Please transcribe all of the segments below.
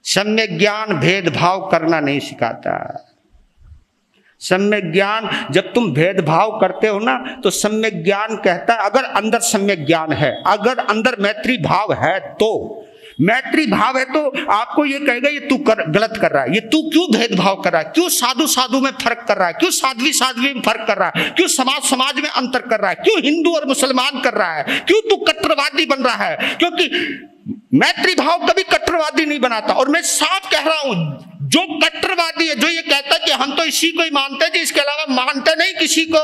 सम्यक ज्ञान भेदभाव करना नहीं सिखाता। सम्यक ज्ञान, जब तुम भेदभाव करते हो ना, तो सम्यक ज्ञान कहता है अगर अंदर सम्यक ज्ञान है, अगर अंदर मैत्री भाव है, तो मैत्री भाव है तो आपको ये कहेगा ये तू गलत कर रहा है, ये तू क्यों भेदभाव कर रहा है, क्यों साधु साधु में फर्क कर रहा है, क्यों साध्वी साध्वी में फर्क कर रहा है, क्यों समाज समाज में अंतर कर रहा है, क्यों हिंदू और मुसलमान कर रहा है, क्यों तू कट्टरवादी बन रहा है। क्योंकि मैत्री भाव कभी कट्टरवादी नहीं बनाता। और मैं साफ कह रहा हूं, जो कट्टरवादी है, जो ये कहता है कि हम तो इसी को ही मानते हैं, इसके अलावा मानते नहीं किसी को,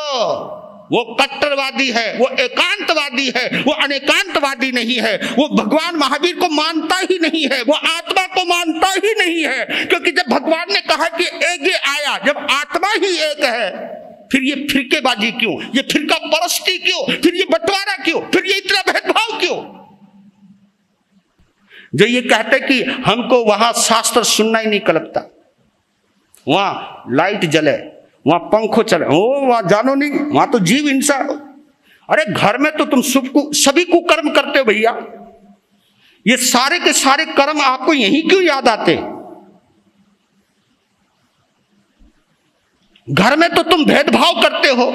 वो कट्टरवादी है, वो एकांतवादी है, वो अनेकांतवादी नहीं है, वो भगवान महावीर को मानता ही नहीं है, वो आत्मा को मानता ही नहीं है। क्योंकि जब भगवान ने कहा कि एक ये आया, जब आत्मा ही एक है, फिर ये फिरकेबाजी क्यों, ये फिरका परस्ती क्यों, फिर ये बंटवारा क्यों, फिर ये इतना भेदभाव क्यों। जो ये कहते कि हमको वहां शास्त्र सुनना ही नहीं कलपता, वहां लाइट जले, वहां पंखो चले, ओ वहां जानो नहीं, वहां तो जीव हिंसा। अरे घर में तो तुम सभी कुकर्म करते हो भैया, ये सारे के सारे कर्म आपको यही क्यों याद आते। घर में तो तुम भेदभाव करते हो,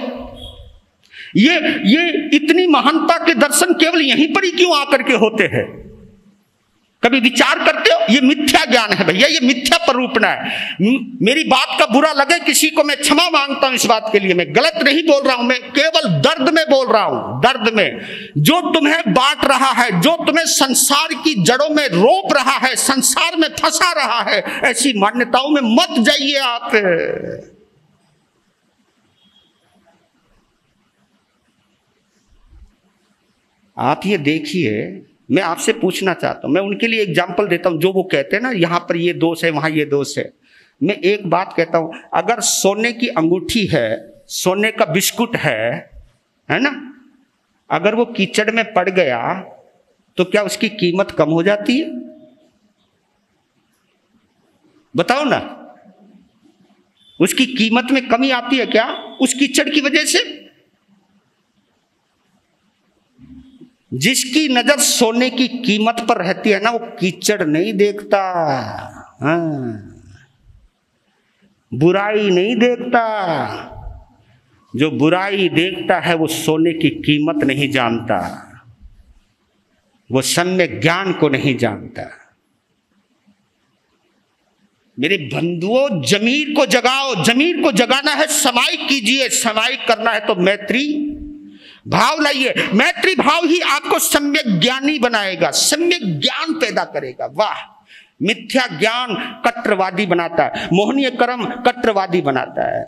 ये इतनी महानता के दर्शन केवल यहीं पर ही क्यों आकर के होते हैं। कभी विचार करते हो, ये मिथ्या ज्ञान है भैया, ये मिथ्या प्ररूपणा है। मेरी बात का बुरा लगे किसी को, मैं क्षमा मांगता हूं इस बात के लिए, मैं गलत नहीं बोल रहा हूं, मैं केवल दर्द में बोल रहा हूं, दर्द में। जो तुम्हें बांट रहा है, जो तुम्हें संसार की जड़ों में रोप रहा है, संसार में फंसा रहा है, ऐसी मान्यताओं में मत जाइए आप। आप ये देखिए, मैं आपसे पूछना चाहता हूं, मैं उनके लिए एग्जाम्पल देता हूं जो वो कहते हैं ना यहां पर ये दोष है, वहां ये दोष है। मैं एक बात कहता हूं, अगर सोने की अंगूठी है, सोने का बिस्कुट है ना, अगर वो कीचड़ में पड़ गया तो क्या उसकी कीमत कम हो जाती है? बताओ ना, उसकी कीमत में कमी आती है क्या उस कीचड़ की वजह से? जिसकी नजर सोने की कीमत पर रहती है ना, वो कीचड़ नहीं देखता, बुराई नहीं देखता। जो बुराई देखता है वो सोने की कीमत नहीं जानता, वो सम्यक ज्ञान को नहीं जानता। मेरे बंधुओं, जमीर को जगाओ, जमीर को जगाना है, समाई कीजिए, समाई करना है तो मैत्री भाव लाइए। मैत्री भाव ही आपको सम्यक ज्ञानी बनाएगा, सम्यक ज्ञान पैदा करेगा। वाह, मिथ्या ज्ञान कट्टरवादी बनाता है, मोहनीय कर्म कट्टरवादी बनाता है।